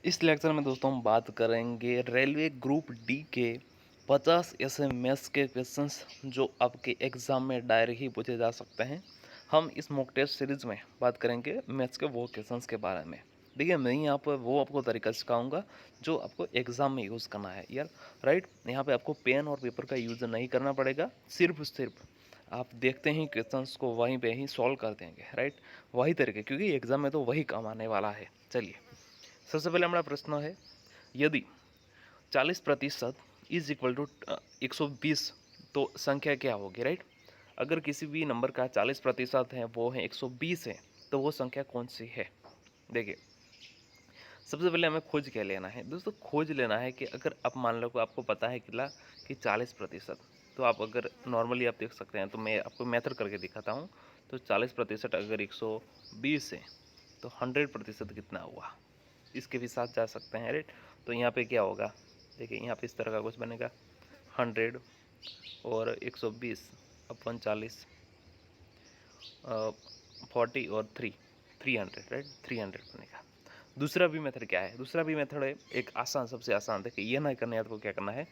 इस लेक्चर में दोस्तों हम बात करेंगे रेलवे ग्रुप डी के 50 ऐसे मैथ्स के क्वेश्चंस जो आपके एग्ज़ाम में डायरेक्ट ही पूछे जा सकते हैं। हम इस मॉक टेस्ट सीरीज़ में बात करेंगे मैथ्स के वो क्वेश्चंस के बारे में। देखिए, मैं यहाँ पर वो आपको तरीका सिखाऊंगा जो आपको एग्ज़ाम में यूज़ करना है यार, राइट। यहाँ पे आपको पेन और पेपर का यूज़ नहीं करना पड़ेगा, सिर्फ आप देखते ही क्वेश्चंस को वहीं पे ही सॉल्व कर देंगे, राइट। वही तरीके, क्योंकि एग्ज़ाम में तो वही काम आने वाला है। चलिए, सबसे पहले हमारा प्रश्न है, यदि 40% इज इक्वल टू 120 तो संख्या क्या होगी, राइट। अगर किसी भी नंबर का 40% है, वो है 120 है, तो वो संख्या कौन सी है। देखिए, सबसे पहले हमें खोज क्या लेना है दोस्तों। खोज लेना है कि अगर आप मान लो कि आपको पता है कितना कि 40%, तो आप अगर नॉर्मली आप देख सकते हैं, तो मैं आपको मेथड करके दिखाता हूँ। तो 40% अगर 120 है तो 100% कितना हुआ, इसके भी साथ जा सकते हैं, राइट। तो यहाँ पे क्या होगा, देखिए यहाँ पे इस तरह का कुछ बनेगा, 100 और 120 अपन 40, 40 और 300, राइट। 300 बनेगा। दूसरा भी मेथड क्या है, दूसरा भी मेथड है एक आसान, सबसे आसान। देखिए, ये नहीं करना है आपको, क्या करना है,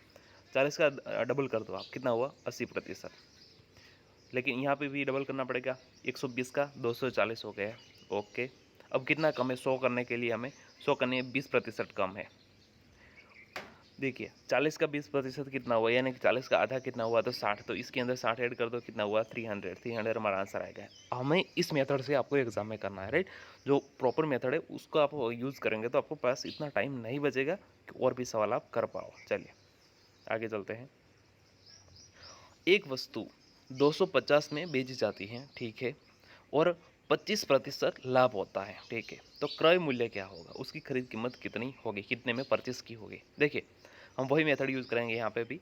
40 का डबल कर दो आप, कितना हुआ 80%। लेकिन यहाँ पे भी डबल करना पड़ेगा, 120 का 240 हो गया, ओके। अब कितना कम है 100 करने के लिए, हमें 100 करने 20% कम है। देखिए, 40 का 20% कितना हुआ, यानी कि 40 का आधा कितना हुआ, तो 60। तो इसके अंदर 60 ऐड कर दो, कितना हुआ 300 हमारा आंसर आएगा। हमें इस मेथड से आपको एग्जाम में करना है, राइट। जो प्रॉपर मेथड है उसको आप यूज़ करेंगे तो आपको पास इतना टाइम नहीं बचेगा कि और भी सवाल आप कर पाओ। चलिए आगे चलते हैं। एक वस्तु 250 में बेची जाती है, ठीक है, और 25% लाभ होता है, ठीक है। तो क्रय मूल्य क्या होगा, उसकी खरीद कीमत कितनी होगी, कितने में परचेस की होगी। देखिए, हम वही मेथड यूज़ करेंगे यहाँ पे भी।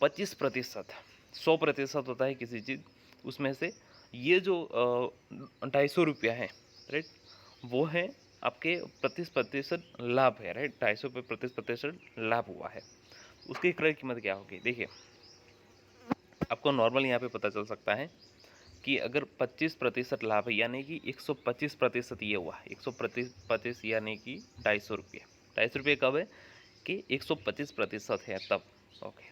25%, 100% होता है किसी चीज़, उसमें से ये जो 250 रुपया है, राइट, वो है आपके 25% लाभ है, राइट। 250 पे 25% लाभ हुआ है, उसकी क्रय कीमत क्या होगी। देखिए, आपको नॉर्मल यहाँ पे पता चल सकता है कि अगर 25% लाभ है, यानी कि 125% ये हुआ, 125 यानी कि 250 रुपये। 250 कब है कि 125% है तब, ओके।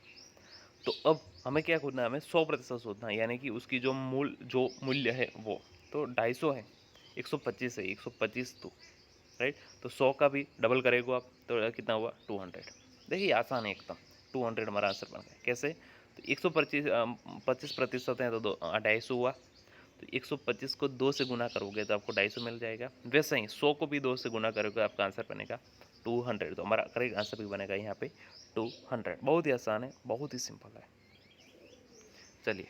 तो अब हमें क्या खोजना है, हमें 100% सोचना है, यानी कि उसकी जो मूल्य है वो तो 250 है, 125 है, 125 तो, राइट। तो 100 का भी डबल करेगो आप, तो कितना हुआ 200। देखिए, आसान है एकदम, 200 हमारा आंसर बन गया। कैसे, तो 125% है तो 250 हुआ, तो 125 को 2 से गुना करोगे तो आपको 250 मिल जाएगा। वैसे ही 100 को भी 2 से गुना करोगे आपका आंसर बनेगा 200। तो हमारा करेक्ट आंसर भी बनेगा यहाँ पे 200। बहुत ही आसान है, बहुत ही सिंपल है। चलिए,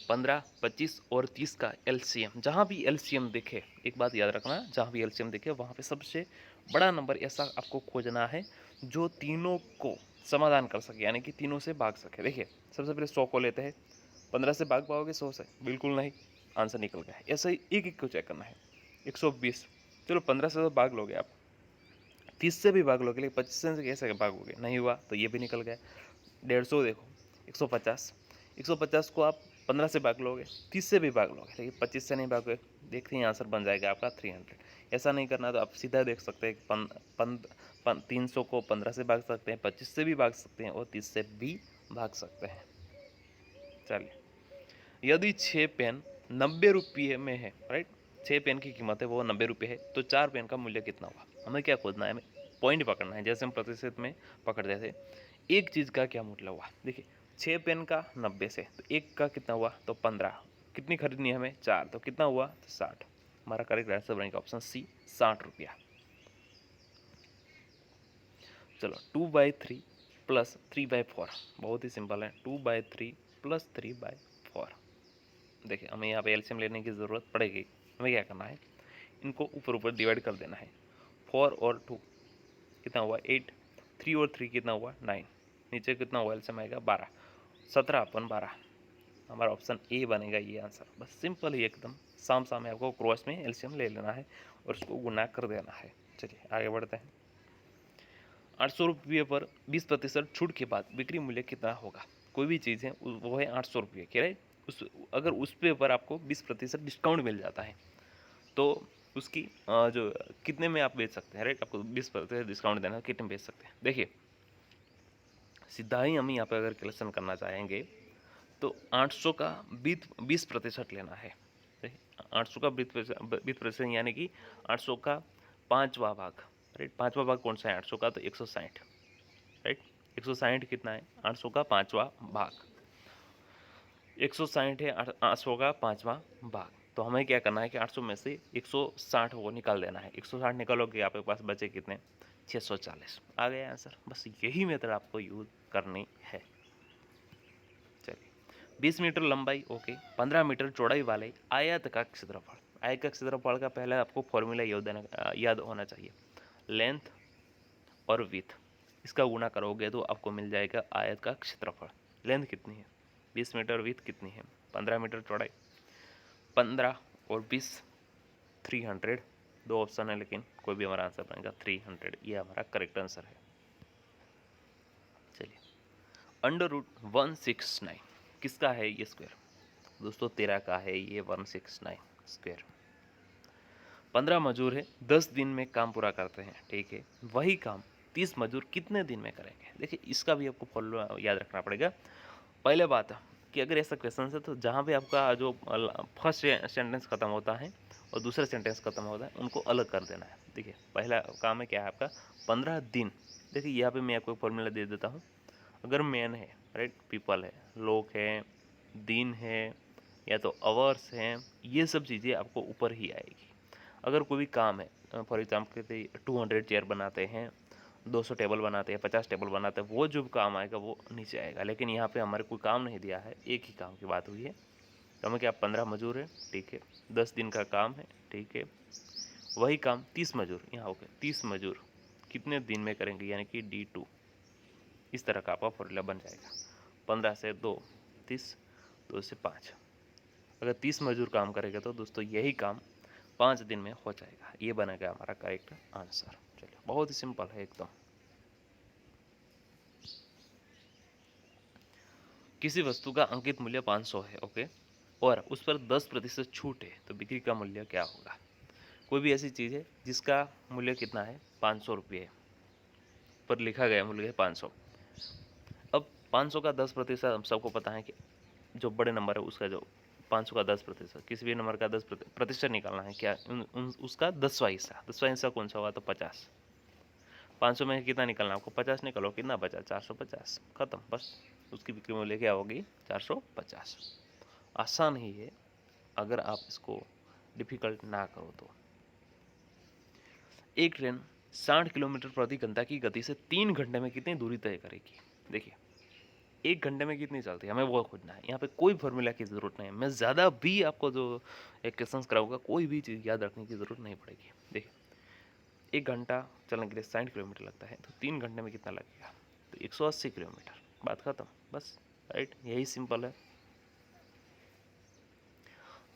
15, 25 और 30 का एलसीएम, जहाँ भी एलसीएम दिखे, एक बात याद रखना, जहाँ भी एलसीएम दिखे वहाँ पे सबसे बड़ा नंबर ऐसा आपको खोजना है जो तीनों को समाधान कर सके, यानी कि तीनों से भाग सके। देखिए, सबसे पहले 100 को लेते हैं, 15 से भाग पाओगे 100 से, बिल्कुल नहीं, आंसर निकल गया है। ऐसा ही एक एक को चेक करना है। 120, चलो 15 से तो भाग लोगे आप, 30 से भी भाग लोगे, लेकिन 25 से कैसे भागोगे, नहीं हुआ तो ये भी निकल गया। 150 देखो, 150, 150 को आप 15 से भाग लोगे, 30 से भी भाग लोगे, लेकिन 25 से नहीं भागोगे, देखते ही आंसर बन जाएगा आपका 300। ऐसा नहीं करना तो आप सीधा देख सकते हैं कि 300 को 15 से भाग सकते हैं, 25 से भी भाग सकते हैं और 30 से भी भाग सकते हैं। चलिए, यदि 6 पेन 90 रुपये में है, राइट, 6 पेन की कीमत है वो 90 रुपये है, तो 4 पेन का मूल्य कितना हुआ। हमें क्या खोजना है, हमें पॉइंट पकड़ना है, जैसे हम प्रतिशत में पकड़ते थे। एक चीज़ का क्या मूल्य हुआ, देखिए 6 पेन का 90 से, तो एक का कितना हुआ, तो 15। कितनी खरीदनी है हमें, 4, तो कितना हुआ, तो 60। हमारा करेक्ट आंसर बनेगा ऑप्शन सी, 60 रुपया। चलो, 2/3 प्लस 3/4, बहुत ही सिंपल है, 2/3 प्लस 3/4। देखिए, हमें यहाँ पे एलसीएम लेने की ज़रूरत पड़ेगी। हमें क्या करना है, इनको ऊपर ऊपर डिवाइड कर देना है। 4 और 2 कितना हुआ 8, 3 और 3 कितना हुआ 9, नीचे कितना हुआ एलसीएम आएगा 12, 17 अपन 12। हमारा ऑप्शन ए बनेगा ये आंसर। बस सिंपल ही एकदम, साम सामने आपको क्रॉस में एलसीएम ले लेना है और उसको गुना कर देना है। चलिए आगे बढ़ते हैं। 800 रुपये पर 20% छूट के बाद बिक्री मूल्य कितना होगा। कोई भी चीज़ है वो है 800 रुपये की, राइट। उस अगर उस पे पर आपको 20% डिस्काउंट मिल जाता है तो उसकी जो कितने में आप बेच सकते हैं, राइट। आपको 20% डिस्काउंट देना है, कितने में बेच सकते हैं। देखिए सीधा ही हम यहाँ पे अगर कैलकुलेशन करना चाहेंगे तो 800 का 20% लेना है। 800 का 20% यानी कि 800 का 5वां भाग, राइट। 5वां भाग कौन सा है 800 का, तो 160, राइट। 160 कितना है 800 का 5वां भाग, 160 है 800 का 5वां भाग। तो हमें क्या करना है कि 800 में से 160 को निकाल देना है। 160 निकालोगे आपके पास बचे कितने 640। आ गया आंसर। बस यही मेथड आपको यूज करनी है। चलिए 20 मीटर लंबाई, ओके, 15 मीटर चौड़ाई वाले आयत का क्षेत्रफल। आयत का क्षेत्रफल का पहले आपको फॉर्मूला याद होना चाहिए। लेंथ और विथ, इसका गुणा करोगे तो आपको मिल जाएगा आयत का क्षेत्रफल। लेंथ कितनी है 20 मीटर, विथ कितनी है 15 मीटर चौड़ाई, 15 और 20 300। दो ऑप्शन है लेकिन कोई भी हमारा आंसर बनेगा 300, ये हमारा करेक्ट आंसर है। चलिए √169 किसका है ये स्क्वायर, दोस्तों 13 का है ये 169 स्क्वायर। 15 मजदूर है 10 दिन में काम पूरा करते हैं, ठीक है। वही काम 30 मजदूर कितने दिन में करेंगे। देखिए इसका भी आपको फॉर्मूला याद रखना पड़ेगा। पहले बात कि अगर ऐसा क्वेश्चन है तो जहाँ पे आपका जो फर्स्ट सेंटेंस खत्म होता है और दूसरा सेंटेंस खत्म होता है उनको अलग कर देना है। देखिए पहला काम है क्या है आपका 15 दिन। देखिए यहाँ पे मैं आपको फॉर्मूला दे देता हूँ। अगर मैन है, राइट, पीपल है, लोग है, दिन है, या तो आवर्स हैं, ये सब चीज़ें आपको ऊपर ही आएगी। अगर कोई भी काम है, फॉर एग्जाम्पल 200 चेयर बनाते हैं, 200 टेबल बनाते हैं, 50 टेबल बनाते हैं, वो जो काम आएगा वो नीचे आएगा। लेकिन यहाँ पे हमारे कोई काम नहीं दिया है, एक ही काम की बात हुई है। तो हमें क्या 15 मजदूर है, ठीक है, 10 दिन का काम है, ठीक है। वही काम 30 मजदूर, यहाँ हो गया 30 मजदूर कितने दिन में करेंगे, यानी कि D2। इस तरह का आपका फॉर्मूला बन जाएगा। 15 से 2 30, 2 से 5। अगर 30 मजदूर काम करेंगे तो दोस्तों यही काम 5 दिन में हो जाएगा। ये बनेगा हमारा करेक्ट आंसर। चलिए बहुत ही सिंपल है एकदम। किसी वस्तु का अंकित मूल्य 500 है, ओके, और उस पर 10% छूट है तो बिक्री का मूल्य क्या होगा। कोई भी ऐसी चीज़ है जिसका मूल्य कितना है 500 रुपये, पर लिखा गया मूल्य है 500। अब 500 का 10%, हम सबको पता है कि जो बड़े नंबर है उसका जो 500 का 10%, किसी भी नंबर का 10% निकालना है क्या, उसका 10वां हिस्सा। 10वां हिस्सा कौन सा हुआ, तो 50। 500 में कितना निकालना, आपको 50 निकालो, कितना बचा 450, खत्म। बस उसकी बिक्री मूल्य क्या होगी 450। आसान ही है अगर आप इसको डिफिकल्ट ना करो तो। एक ट्रेन 60 किलोमीटर प्रति घंटा की गति से 3 घंटे में कितनी दूरी तय करेगी। देखिए 1 घंटे में कितनी चलती है हमें वो खोजना है। यहाँ पे कोई फॉर्मूला की ज़रूरत नहीं है। मैं ज़्यादा भी आपको जो एक क्वेश्चन कराऊंगा कोई भी चीज़ याद रखने की ज़रूरत नहीं पड़ेगी। देखिए 1 घंटा चलने के लिए 60 किलोमीटर लगता है, तो 3 घंटे में कितना लगेगा, तो 180 किलोमीटर। बात खत्म, बस, राइट, यही सिंपल है।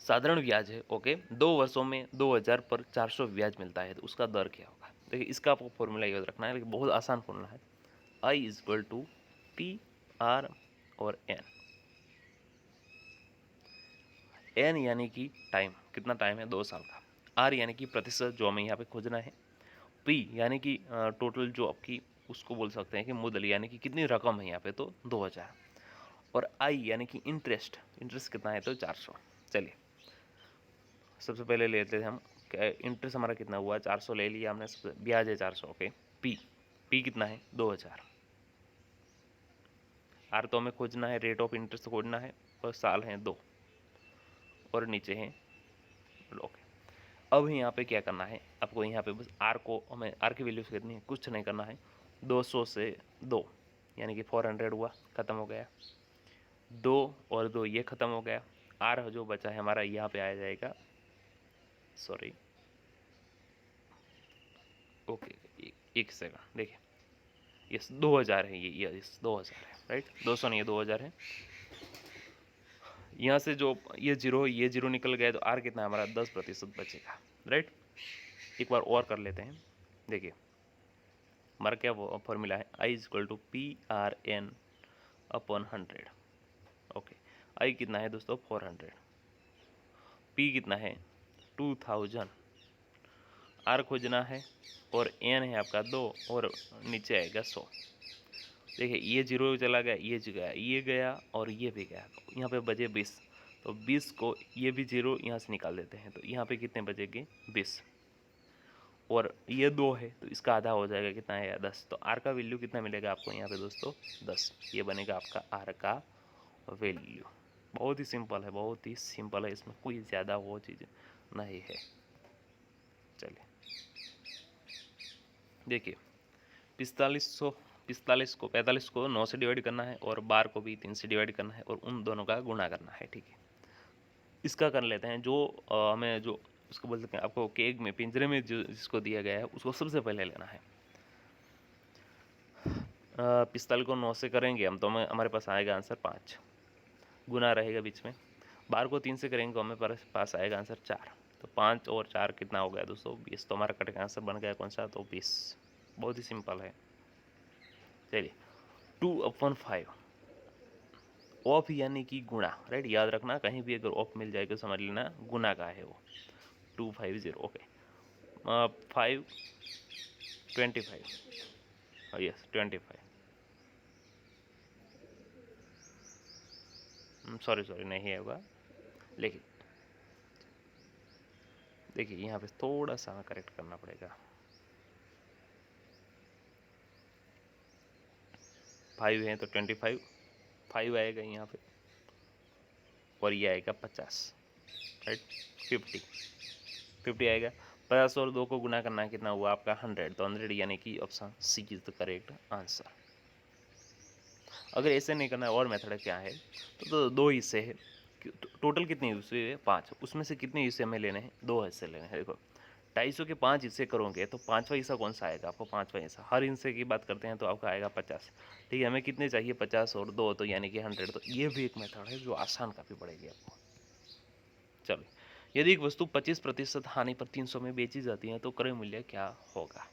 साधारण ब्याज है, ओके, 2 वर्षों में 2000 पर 400 ब्याज मिलता है, तो उसका दर क्या होगा। देखिए इसका आपको फॉर्मूला याद रखना है, लेकिन बहुत आसान फॉर्मूला है। I = P/R और N यानी कि टाइम, कितना टाइम है 2 साल का। R यानी कि प्रतिशत जो हमें यहाँ पे खोजना है। P यानी कि टोटल जो आपकी उसको बोल सकते हैं कि मुद्दल, यानी कि कितनी रकम है यहाँ पे, तो 2000। और I यानी कि इंटरेस्ट, इंटरेस्ट कितना है, तो 400। चलिए सबसे पहले लेते हैं हम इंटरेस्ट हमारा कितना हुआ 400 ले लिया हमने, सबसे ब्याज है 400, ओके। P कितना है 2000। R तो हमें खोजना है, रेट ऑफ इंटरेस्ट खोजना है, और साल हैं 2, और नीचे हैं, ओके। अब यहाँ पे क्या करना है आपको, यहाँ पे बस R को, हमें R की वैल्यू कितनी है, कुछ नहीं करना है। 200 से 2 यानी कि 400 हुआ, ख़त्म हो गया। 2 और 2 ये ख़त्म हो गया। R जो बचा है हमारा यहाँ पे आ जाएगा, सॉरी, ओके, एक सेकंड, देखिए ये 2000 है, ये 2000 है, राइट, 200 नहीं है 2000 है। यहाँ से जो ये जीरो निकल गया, तो R कितना है हमारा 10% बचेगा, राइट। एक बार और कर लेते हैं। देखिए हमारा क्या फॉर्मूला है, I = P/R/N/100, ओके। I कितना है दोस्तों 400, P कितना है 2000, आर खोजना है और एन है आपका 2 और नीचे आएगा 100। देखिए ये 0 चला गया, ये गया और ये भी गया, तो यहाँ पे बचे 20। तो 20 को ये भी 0 यहाँ से निकाल देते हैं, तो यहाँ पे कितने बचेंगे 20 और ये 2 है तो इसका आधा हो जाएगा, कितना है 10। तो आर का वैल्यू कितना मिलेगा आपको यहाँ पे दोस्तों 10। ये बनेगा आपका आर का वैल्यू। बहुत ही सिंपल है, बहुत ही सिंपल है, इसमें कोई ज़्यादा वो चीज़ नहीं है। चलिए देखिए 45 को 9 से डिवाइड करना है और 12 को भी 3 से डिवाइड करना है और उन दोनों का गुणा करना है। ठीक है, इसका कर लेते हैं। जो हमें जो उसको बोल सकते हैं, आपको केक में पिंजरे में जो जिसको दिया गया है उसको सबसे पहले लेना है। 45 को 9 से करेंगे हम तो हमारे पास आएगा आंसर 5, गुना रहेगा बीच में। 12 को 3 से करेंगे तो हमें पास आएगा आंसर 4। तो 5 और 4 कितना हो गया दोस्तों 20। तो हमारा कट का आंसर बन गया कौन सा, तो 20। बहुत ही सिंपल है। चलिए 2/5 ऑफ यानी कि गुणा, राइट, याद रखना कहीं भी अगर ऑफ मिल जाए तो समझ लेना गुना का है वो। 250 ओके। 5 25, यस 25। सॉरी नहीं होगा, लेकिन देखिए यहाँ पे थोड़ा सा करेक्ट करना पड़ेगा। 5 है तो 25, 5 आएगा यहाँ पे और ये आएगा 50, राइट। 50 आएगा। 50 और 2 को गुना करना है, कितना हुआ आपका 100। तो 100 यानी कि option C is the correct answer. अगर ऐसे नहीं करना है और मेथड क्या है, तो 2 हिस्से है। टोटल कितने हिस्से है 5, उसमें से कितने हिस्से हमें लेने हैं 2 हिस्से लेने हैं। देखो 250 के 5 हिस्से करोगे तो 5वां हिस्सा कौन सा आएगा आपको, 5वां हिस्सा। हर हिस्से की बात करते हैं तो आपका आएगा 50। ठीक है, हमें कितने चाहिए 50 और 2 तो यानी कि 100। तो ये भी एक मेथड है जो आसान काफ़ी पड़ेगी आपको। चलो, यदि एक वस्तु 25% हानि पर 300 में बेची जाती है तो क्रय मूल्य क्या होगा।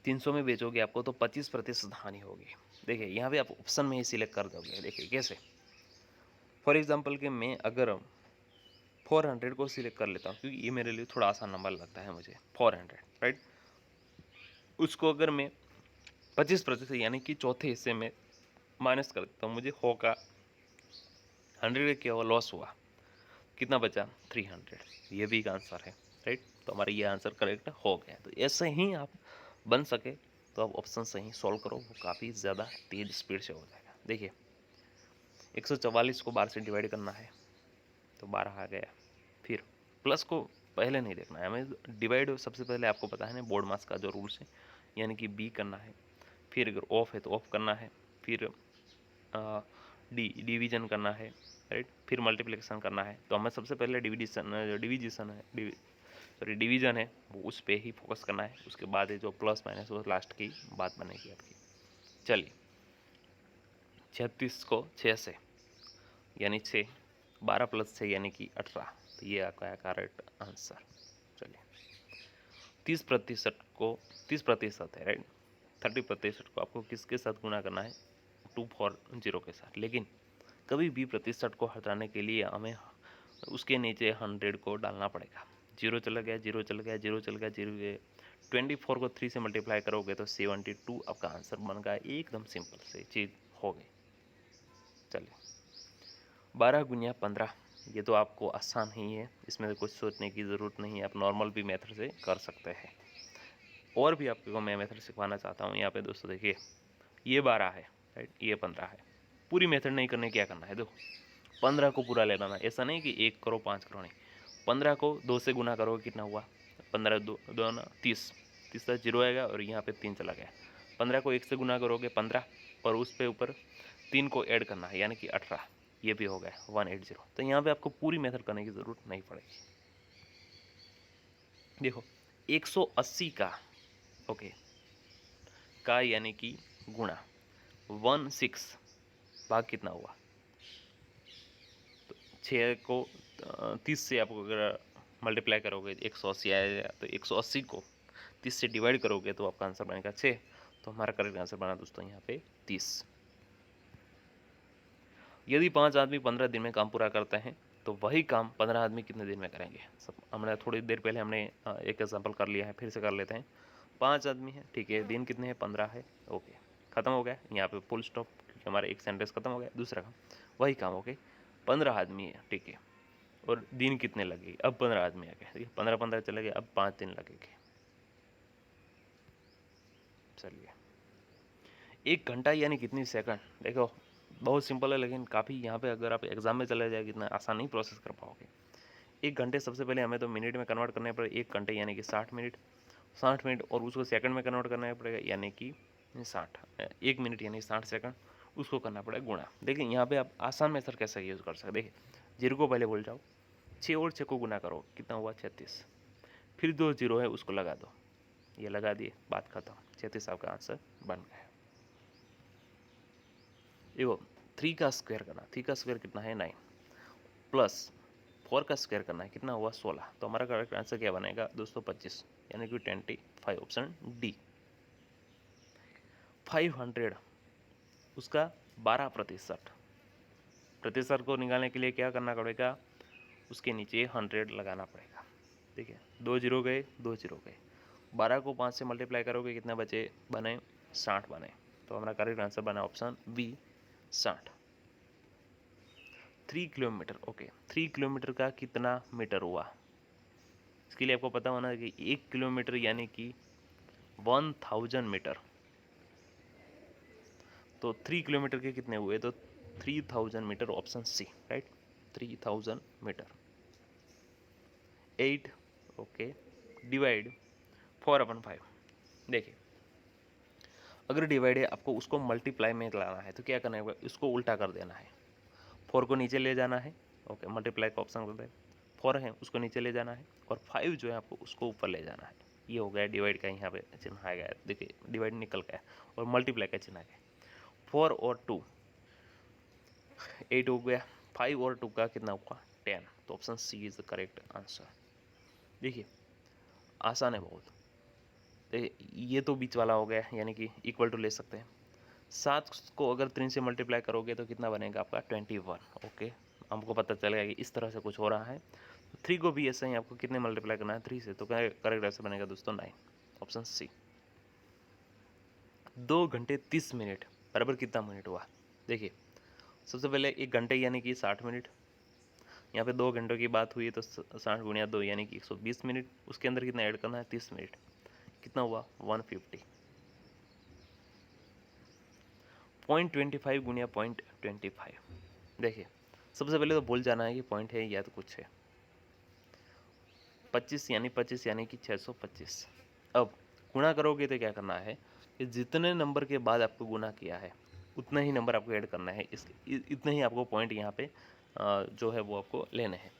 300 में बेचोगे आपको तो 25% हानि होगी। देखिए यहाँ पे आप ऑप्शन में ही सिलेक्ट कर दोगे। देखिए कैसे, फॉर एग्जांपल कि मैं अगर 400 को सिलेक्ट कर लेता हूँ, क्योंकि ये मेरे लिए थोड़ा आसान नंबर लगता है मुझे 400, राइट। उसको अगर मैं 25% यानी कि चौथे हिस्से में माइनस कर देता हूँ, मुझे होगा 100 क्या हुआ, लॉस हुआ। कितना बचा 300। ये भी एक आंसर है, राइट। तो हमारा ये आंसर करेक्ट हो गया। तो ऐसे ही आप बन सके तो आप ऑप्शन सही सॉल्व करो, वो काफ़ी ज़्यादा तेज स्पीड से हो जाएगा। देखिए 144 को 12 से डिवाइड करना है तो 12 आ गया। फिर प्लस को पहले नहीं देखना है हमें, डिवाइड सबसे पहले आपको पता है ना बोर्ड मास का जो रूल्स है, यानी कि बी करना है। फिर अगर ऑफ है तो ऑफ करना है, फिर डिवीजन करना है, राइट। फिर मल्टीप्लिकेशन करना है। तो हमें सबसे पहले डिवीजन है वो उस पर ही फोकस करना है। उसके बाद है जो प्लस माइनस वो लास्ट की बात बनेगी आपकी। चलिए 36 को 6 से यानी 6, 12 + 6 यानी कि 18। तो ये आपका करेक्ट आंसर। चलिए 30% है, राइट। 30% को आपको किसके साथ गुणा करना है, 240 के साथ। लेकिन कभी भी प्रतिशत को हटाने के लिए हमें उसके नीचे 100 को डालना पड़ेगा। 0 चला गया, 0 चला गया, 0 चल गया, 0 गया। 24 को 3 से मल्टीप्लाई करोगे तो 72 आपका आंसर बन गया। एकदम सिंपल से चीज़ हो गई। चलिए 12 × 15, ये तो आपको आसान ही है, इसमें कुछ सोचने की ज़रूरत नहीं है। आप नॉर्मल भी मेथड से कर सकते हैं। और भी आपको मैं मेथड सिखाना चाहता हूँ। यहाँ पे दोस्तों देखिए ये 12 है, राइट, ये 15 है। पूरी मेथड नहीं करने क्या करना है, देखो 15 को पूरा लेना है। ऐसा नहीं कि 1 करो 5 करो, नहीं। 15 को 2 से गुना करोगे कितना हुआ, 15 2 ना 30, 30 का 0 आएगा और यहाँ पे 3 चला गया। 15 को 1 से गुना करोगे 15 और उस पे ऊपर 3 को ऐड करना है यानी कि 18। ये भी हो गया 180। तो यहाँ पे आपको पूरी मेथड करने की ज़रूरत नहीं पड़ेगी। देखो 180 का ओके का यानी कि गुणा 16 भाग कितना हुआ। तो 6 को 30 से आपको अगर मल्टीप्लाई करोगे 180 आएगा। तो 180 को 30 से डिवाइड करोगे तो आपका आंसर बनेगा 6। तो हमारा करेक्ट आंसर बना दोस्तों यहाँ पे 30। यदि 5 आदमी 15 दिन में काम पूरा करते हैं तो वही काम 15 आदमी कितने दिन में करेंगे? सब हमने थोड़ी देर पहले हमने एक एग्जांपल कर लिया है, फिर से कर लेते हैं। 5 आदमी हैं, ठीक है, दिन कितने हैं? 15 है, ओके, ख़त्म हो गया यहाँ पे फुल स्टॉप, क्योंकि हमारा एक सेंटेंस खत्म हो गया। दूसरा काम वही काम, ओके, 15 आदमी है, ठीक है, और दिन कितने लगेंगे? अब 15 आदमी आ गए, ठीक है, 15 चले गए, अब 5 दिन लगेंगे। चलिए, 1 घंटा यानी कितनी सेकंड? देखो बहुत सिंपल है, लेकिन काफ़ी यहाँ पे अगर आप एग्जाम में चले जाए इतना आसान नहीं प्रोसेस कर पाओगे। 1 घंटे सबसे पहले हमें तो मिनट में कन्वर्ट करने पड़े, 1 घंटे यानी कि 60 मिनट, 60 मिनट, और उसको सेकंड में कन्वर्ट करना पड़ेगा, यानी कि 60, 1 मिनट यानी 60 सेकंड, उसको करना पड़ेगा गुणा। देखिए यहाँ पे आप आसान मेथड कैसे यूज़ कर सकते, देखिए 0 को पहले बोल जाओ, 6 और 6 को गुना करो, कितना हुआ? 36, फिर 2 0 है उसको लगा दो, ये लगा दिए, बात खत्म, 36 आपका आंसर बन गया। देखो 3 का स्क्वायर करना, 3 का स्क्वायर कितना है? 9, प्लस 4 का स्क्वायर करना है, कितना हुआ? 16। तो हमारा करेक्ट आंसर क्या बनेगा दोस्तों? 25, यानी कि 25, ऑप्शन डी। 500 उसका 12%, प्रतिशत को निकालने के लिए क्या करना पड़ेगा? उसके नीचे 100 लगाना पड़ेगा, ठीक है, 2 0 गए, 2 0 गए, 12 को 5 से मल्टीप्लाई करोगे, कितने बचे? बने 60 बने। तो हमारा करेक्ट आंसर बना option B, 60। 3 kilometre, okay, 3 kilometre का कितना मीटर हुआ? इसके लिए आपको पता होना है कि 1 किलोमीटर यानी कि 1000 मीटर, तो 3 किलोमीटर के कितने हुए? तो 3000 metre, option C, right, 3000 metre. 8, okay, divide 4/5। देखिए अगर डिवाइड है, आपको उसको मल्टीप्लाई में लाना है, तो क्या करना है? इसको उल्टा कर देना है, 4 को नीचे ले जाना है, ओके, मल्टीप्लाई का ऑप्शन कर दे, 4 है उसको नीचे ले जाना है, और 5 जो है आपको उसको ऊपर ले जाना है। ये हो गया डिवाइड का, यहाँ पे चिन्ह आ गया, देखिए डिवाइड निकल गया, और मल्टीप्लाई का चिन्ह आ गया। 4 और 2 8 हो गया, 5 और 2 का कितना हुआ? 10। तो option C is the correct answer. देखिए आसान है बहुत। देखिए ये तो बीच वाला हो गया, यानी कि इक्वल टू ले सकते हैं। 7 को अगर 3 से मल्टीप्लाई करोगे तो कितना बनेगा आपका? 21, ओके, हमको पता चलेगा कि इस तरह से कुछ हो रहा है। 3 को भी ऐसा ही आपको कितने मल्टीप्लाई करना है? 3 से, तो करेक्ट आंसर बनेगा दोस्तों 9, ऑप्शन सी। 2 घंटे 30 मिनट बराबर कितना मिनट हुआ? देखिए सबसे पहले 1 घंटे यानी कि 60 मिनट, यहाँ पे 2 घंटों की बात हुई है, तो 60 गुणिया 2 यानी कि 120 मिनट, उसके अंदर कितना ऐड करना है? 30 मिनट, कितना हुआ? 150। 0.25 गुणिया 0.25। देखिए सबसे पहले तो भूल जाना है कि पॉइंट है या तो कुछ है। 25 यानी कि 625। अब गुणा करोगे तो क्या करना है कि जितने नंबर के बाद आपको गुणा किया है उतना ही नंबर आपको ऐड करना है, इतने ही आपको पॉइंट यहाँ पे जो है वो आपको लेने हैं।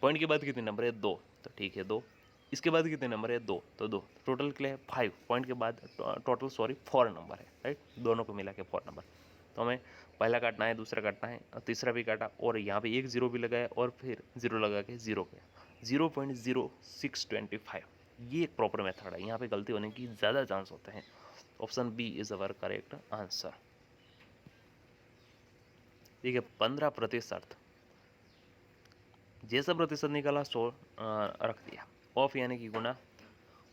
पॉइंट के बाद कितने नंबर है? 2, तो ठीक है 2। इसके बाद कितने नंबर है? 2, तो 2, टोटल क्या है? 5। पॉइंट के बाद टोटल 4 नंबर है, राइट, दोनों को मिला के 4 नंबर। तो हमें पहला काटना है, दूसरा काटना है, और तीसरा भी काटा, और यहाँ पे एक 0 भी लगाया, और फिर 0 लगा के 0 गया, 0.0625। ये एक प्रॉपर मेथड है, यहाँ पे गलती होने की ज़्यादा चांस होते हैं। Option B is our correct answer. देखिए 15%, जैसा प्रतिशत निकाला 100 रख दिया, ऑफ यानी कि गुना,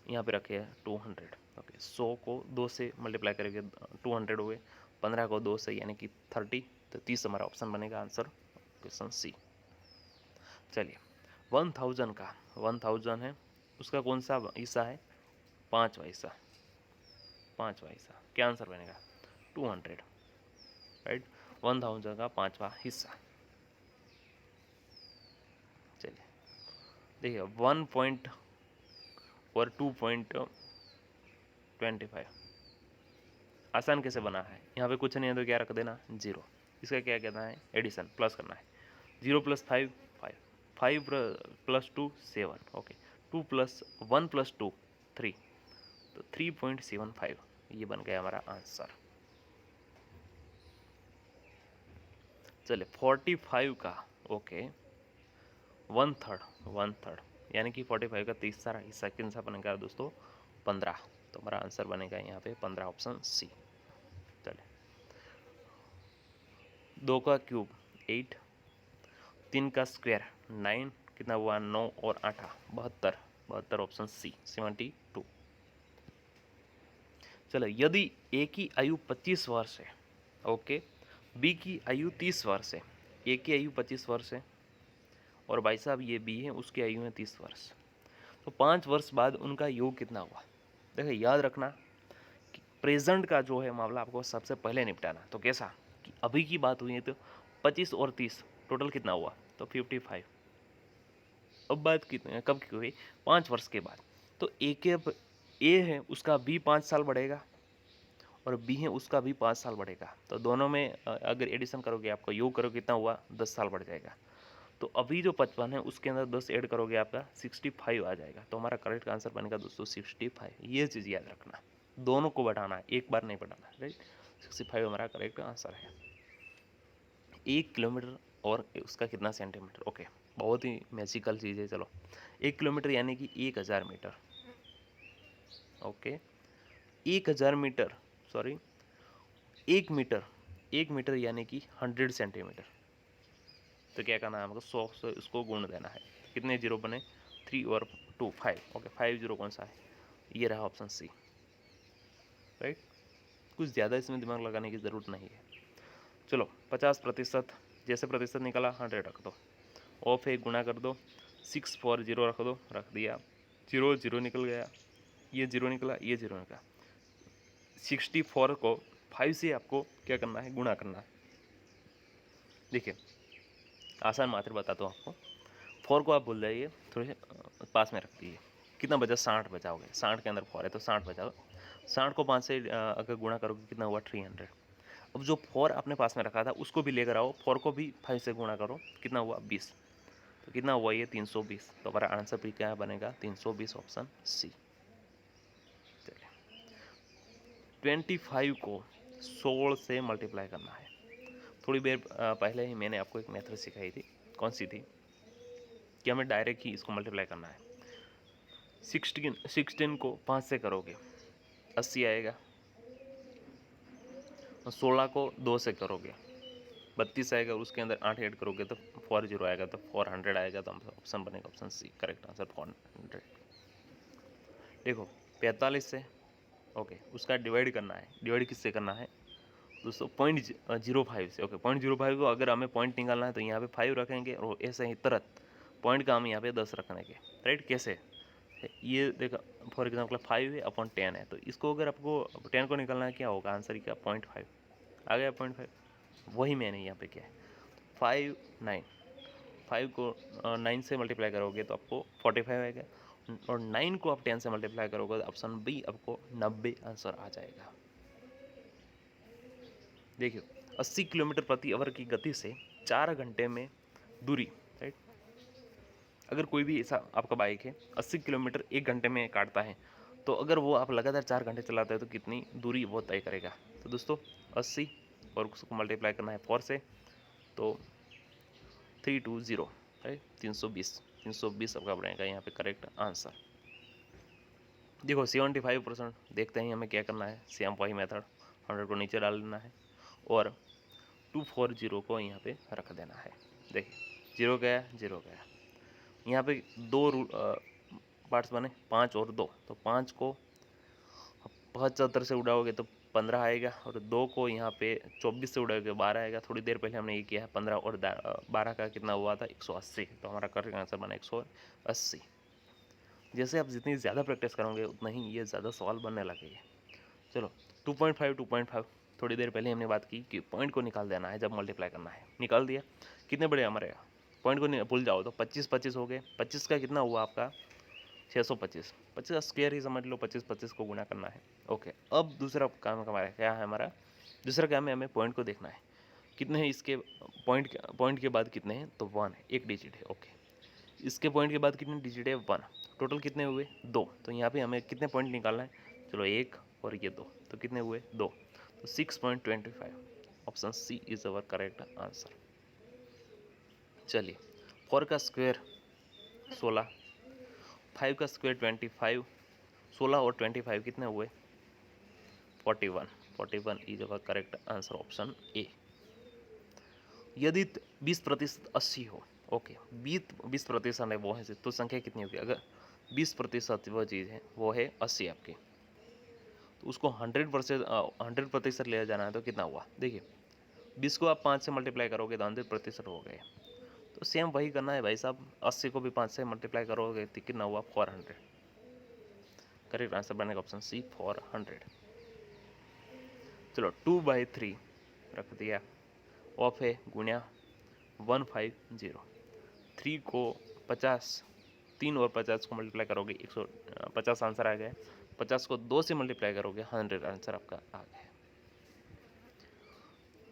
यहाँ पे रखे 200, ओके, 100 को 2 से मल्टीप्लाई करके 200 हो गए, 15 को 2 से यानी कि 30, तो 30 हमारा ऑप्शन बनेगा आंसर, क्वेश्चन सी। चलिए 1000 का 1000 है, उसका कौन सा हिस्सा है? 5वां हिस्सा, 5वां हिस्सा, क्या आंसर बनेगा? 200, राइट, 1000 का 5वां हिस्सा। चलिए देखिए 1 पॉइंट और 2.25 आसान कैसे बना है? यहाँ पे कुछ नहीं है तो क्या रख देना? 0। इसका क्या कहना है? एडिशन, प्लस करना है। 0 + 5 5, 5 + 2 7, ओके, 2 + 1 + 2 3, तो 3.75 ये बन गया हमारा आंसर। चलिए 45 का, ओके, 1/3 यानी कि 45 का तीसरा हिस्सा किन सा बनेगा दोस्तों? 15। तो हमारा आंसर बनेगा यहाँ पे 15, ऑप्शन सी। चलिए 2 का क्यूब 8, 3 का स्क्वायर 9, कितना हुआ 9 और 8 72, 72 ऑप्शन सी 72। चलो, यदि ए की आयु 25 वर्ष है, ओके, बी की आयु 30 वर्ष है, ए की आयु 25 वर्ष है और भाई साहब ये बी है, उसकी आयु है 30 वर्ष, तो 5 वर्ष बाद उनका योग कितना हुआ। देखिए याद रखना कि प्रेजेंट का जो है मामला आपको सबसे पहले निपटाना। तो कैसा कि अभी की बात हुई है तो 25 और 30 टोटल कितना हुआ, तो 55। अब बात कितने कब की हुई, 5 वर्ष के बाद। तो ए के ए है उसका बी 5 साल बढ़ेगा और बी है उसका भी 5 साल बढ़ेगा, तो दोनों में अगर एडिशन करोगे, आपका योग करोगे, कितना हुआ 10 साल बढ़ जाएगा। तो अभी जो 55 है उसके अंदर 10 ऐड करोगे, आपका 65 आ जाएगा। तो हमारा करेक्ट आंसर बनेगा दोस्तों 65। ये चीज़ याद रखना, दोनों को बढ़ाना है, एक बार नहीं बढ़ाना, राइट। 65 हमारा करेक्ट आंसर है। 1 किलोमीटर और उसका कितना सेंटीमीटर, ओके, बहुत ही मैजिकल चीज़ है। चलो, 1 किलोमीटर यानी कि 1000 metre, okay, 1000 metre, sorry 1 metre, 1 metre यानी कि 100 सेंटीमीटर। तो क्या करना है हमको, 100 से उसको गुण देना है। कितने जीरो बने, 3 और 2 5, ओके, 5 जीरो कौन सा है, ये रहा ऑप्शन सी, राइट। कुछ ज़्यादा इसमें दिमाग लगाने की ज़रूरत नहीं है। चलो, 50%, जैसे प्रतिशत निकला 100 रख दो, ऑफ है गुणा कर दो, 6 4 0 रख दो, रख दिया, 0 0 निकल गया, ये 0 निकला, ये 0 निकला। 64 को 5 से आपको क्या करना है, गुणा करना है। देखिए आसान मात्र बताता हूँ आपको, 4 को आप भूल जाइए, थोड़े से पास में रख दीजिए। कितना बचा, 60 बचाओगे, 60 के अंदर 4 है तो 60 बचाओ। 60 को 5 से अगर गुणा करोगे कितना हुआ, 300। अब जो 4 आपने पास में रखा था उसको भी लेकर आओ, 4 को भी 5 से गुणा करो, कितना हुआ 20। तो कितना हुआ ये 320। तो हमारा आंसर भी क्या बनेगा, 320 ऑप्शन सी। चलिए, 25 को 16 से मल्टीप्लाई करना है। थोड़ी देर पहले ही मैंने आपको एक मेथड सिखाई थी, कौन सी थी, कि हमें डायरेक्ट ही इसको मल्टीप्लाई करना है। 16 को 5 से करोगे 80 आएगा, और 16 को 2 से करोगे 32 आएगा, उसके अंदर 8 ऐड करोगे तो 40 आएगा, तो 400 आएगा। तो ऑप्शन बनेगा ऑप्शन सी, करेक्ट आंसर 400। देखो 45 से, ओके, उसका डिवाइड करना है। डिवाइड किससे करना है दोस्तों, 0.05 से, ओके। 0.05 को अगर हमें पॉइंट निकालना है तो यहाँ पे 5 रखेंगे, और ऐसे ही तुरंत पॉइंट का हम यहाँ पे 10 रखने के, राइट। कैसे, ये देखो फॉर एग्जाम्पल 5 है अपॉन 10 है, तो इसको अगर आपको 10 को निकालना है, क्या होगा आंसर क्या, 0.5 आ गया, 0.5। वही मैंने यहाँ पे क्या है, 5 9, 5 को 9 से मल्टीप्लाई करोगे तो आपको 45 आएगा, और 9 को आप 10 से मल्टीप्लाई करोगे तो ऑप्शन बी आपको 90 आंसर आ जाएगा। देखिए 80 किलोमीटर प्रति आवर की गति से 4 घंटे में दूरी, राइट। अगर कोई भी ऐसा आपका बाइक है 80 किलोमीटर 1 घंटे में काटता है, तो अगर वो आप लगातार 4 घंटे चलाते हो तो कितनी दूरी वो तय करेगा। तो दोस्तों 80 और उसको मल्टीप्लाई करना है 4 से, तो 320, राइट, 320 आपका बनेगा यहाँ पे करेक्ट आंसर। देखो 75% देखते हैं हमें क्या करना है, सेम वही मेथड, 100 को नीचे डाल देना है और 240 को यहाँ पे रख देना है। देखिए 0 गया, 0 गया, यहाँ पे 2 पार्ट्स बने, 5 और 2, तो 5 को 75 से उड़ाओगे तो 15 आएगा, और 2 को यहाँ पे 24 से उड़ाओगे 12 आएगा। थोड़ी देर पहले हमने ये किया है, 15 और 12 का कितना हुआ था, 180। तो हमारा करेक्ट आंसर बना 180। जैसे आप जितनी ज़्यादा प्रैक्टिस करोगे उतना ही ये ज़्यादा सवाल बनने लगेंगे। चलो 2.5 थोड़ी देर पहले हमने बात की कि पॉइंट को निकाल देना है जब मल्टीप्लाई करना है, निकाल दिया। कितने बड़े हमारे पॉइंट को भूल जाओ तो 25 हो गए, 25 का कितना हुआ आपका 625, 25 का स्क्वायर ही समझ लो, 25 को गुना करना है, ओके। अब दूसरा काम हमारा क्या है, हमारा दूसरा काम है हमें पॉइंट को देखना है कितने हैं इसके, पॉइंट के बाद कितने हैं, तो 1 है, एक डिजिट है, ओके। इसके पॉइंट के बाद कितने डिजिट है, 1, टोटल कितने हुए 2। तो यहाँ पे हमें कितने पॉइंट निकालना है, चलो 1 और ये 2, तो कितने हुए 2, तो 6.25 option C is our correct answer. चलिए 4 का स्क्वायर 16, 5 का स्क्वायर 25, 16 और 25 कितने हुए 41 is our correct answer option A. यदि 20% 80 हो, ओके, 20% है वो है, तो संख्या कितनी होगी? अगर 20% वो चीज़ है, वो है 80 आपकी, तो उसको 100% ले जाना है तो कितना हुआ? देखिए 20 को आप 5 से मल्टीप्लाई करोगे तो 100% हो गए। तो सेम वही करना है भाई साहब, 80 को भी 5 से मल्टीप्लाई करोगे तो कितना हुआ? 400। करेक्ट आंसर बनेगा ऑप्शन सी 400। चलो 2/3 रख दिया, ऑफ है गुणिया 150। 3 को 50, 3 और 50 को मल्टीप्लाई करोगे 150 आंसर आ गया। 50 को 2 से मल्टीप्लाई करोगे 100 आंसर आपका आ गया।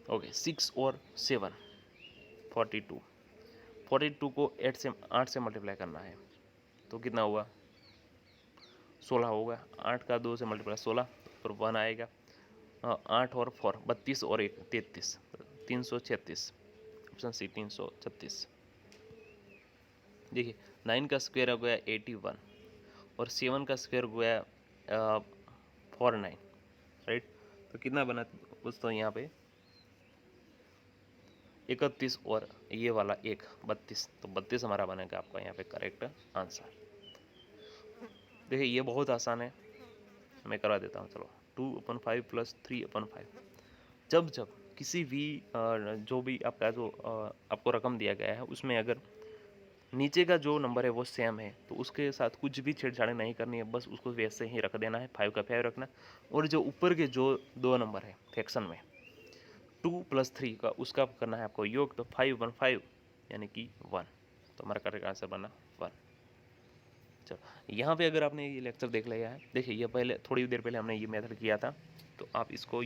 ओके 6 और 7 42। 42 को 8 से मल्टीप्लाई करना है तो कितना हुआ? 16 होगा। 8 का 2 से मल्टीप्लाई 16, फिर 1 आएगा। 8 और 4 32 और 1 33, 336। Option C 336। देखिए 9 का स्क्वायर हो गया 81 और 7 का स्क्वायर हो गया 49, राइट। तो कितना बना दोस्तों यहाँ पे? 31 और ये वाला 1 32, तो 32 हमारा बनेगा आपका यहाँ पे करेक्ट आंसर। देखिए ये बहुत आसान है, मैं करवा देता हूँ। चलो 2/5 प्लस 3/5। जब किसी भी जो भी आपका जो आपको रकम दिया गया है उसमें अगर नीचे का जो नंबर है वो सेम है तो उसके साथ कुछ भी छेड़छाड़ नहीं करनी है, बस उसको वैसे ही रख देना है, 5 का 5 रखना। और जो ऊपर के जो 2 नंबर है फ्रैक्शन में 2 + 3 का उसका करना है आपको योग, तो 5/5 यानी कि 1, तो हमारा करेक्ट आंसर बना 1। चलो यहाँ पे अगर आपने ये लेक्चर देख लिया है, देखिए ये पहले थोड़ी देर पहले हमने ये मेथड किया था, तो आप इसको